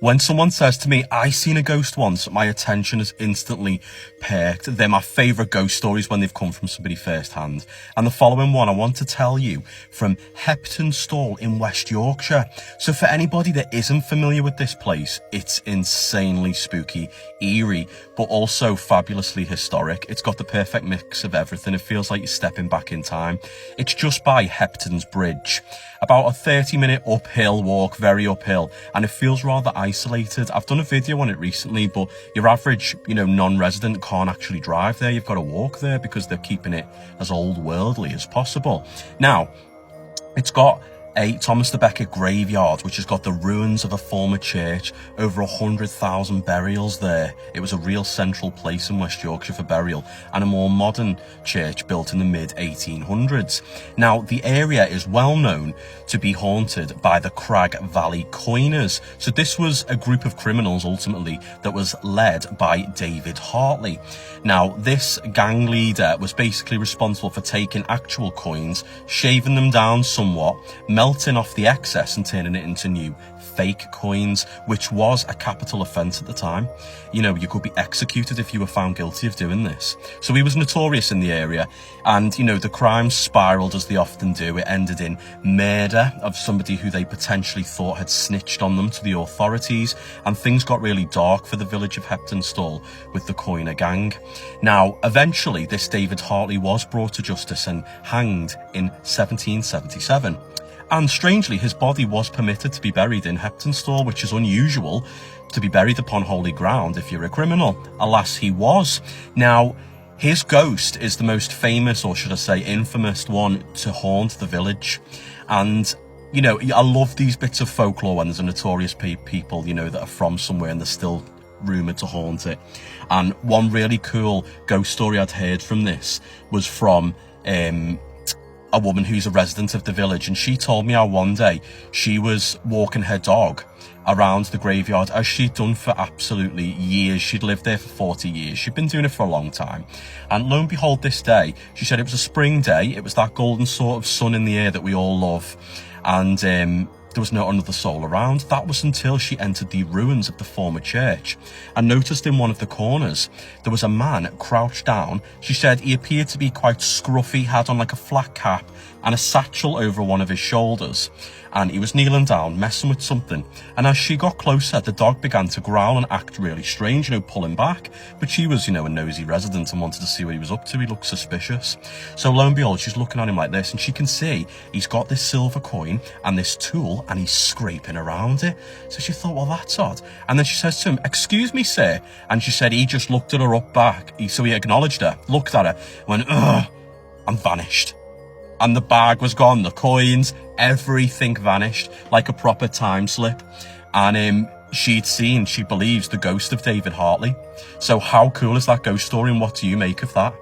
When someone says to me, I seen a ghost once, my attention is instantly perked. They're my favourite ghost stories when they've come from somebody firsthand. And the following one I want to tell you from Hepton Stall in West Yorkshire. So for anybody that isn't familiar with this place, it's insanely spooky, eerie, but also fabulously historic. It's got the perfect mix of everything. It feels like you're stepping back in time. It's just by Hepton's Bridge. About a 30-minute uphill walk, very uphill, and it feels rather isolated. I've done a video on it recently, but your average, non-resident can't actually drive there. You've got to walk there because they're keeping it as old worldly as possible. Now, it's got a Thomas the Becket graveyard, which has got the ruins of a former church, over 100,000 burials there. It was a real central place in West Yorkshire for burial, and a more modern church built in the mid-1800s. Now, the area is well known to be haunted by the Crag Valley Coiners. So this was a group of criminals, ultimately, that was led by David Hartley. Now, this gang leader was basically responsible for taking actual coins, shaving them down somewhat, melting off the excess and turning it into new fake coins, which was a capital offence at the time. You could be executed if you were found guilty of doing this. So he was notorious in the area, and the crime spiraled as they often do. It ended in murder of somebody who they potentially thought had snitched on them to the authorities, and things got really dark for the village of Hepton Stall with the Coiner gang. Now, eventually this David Hartley was brought to justice and hanged in 1777. And strangely, his body was permitted to be buried in Hepton Stall, which is unusual to be buried upon holy ground if you're a criminal. Alas, he was. Now, his ghost is the most famous, or should I say infamous, one to haunt the village. And I love these bits of folklore when there's a notorious people, that are from somewhere and they're still rumoured to haunt it. And one really cool ghost story I'd heard from this was from a woman who's a resident of the village, and she told me how one day she was walking her dog around the graveyard, as she'd done for absolutely years. She'd lived there for 40 years. She'd been doing it for a long time. And lo and behold, this day, she said it was a spring day. It was that golden sort of sun in the air that we all love. And there was no another soul around. That was until she entered the ruins of the former church and noticed in one of the corners there was a man crouched down. She said he appeared to be quite scruffy, had on like a flat cap and a satchel over one of his shoulders, and he was kneeling down messing with something. And as she got closer, the dog began to growl and act really strange, pulling back. But she was, a nosy resident and wanted to see what he was up to. He looked suspicious. So lo and behold, she's looking at him like this, and she can see he's got this silver coin and this tool, and he's scraping around it. So she thought, well, that's odd. And then she says to him, "Excuse me, sir." And she said he just looked at her up back. So he acknowledged her, looked at her, went, "Ugh," and vanished. And the bag was gone, the coins, everything vanished like a proper time slip. And she believes, the ghost of David Hartley. So how cool is that ghost story, and what do you make of that?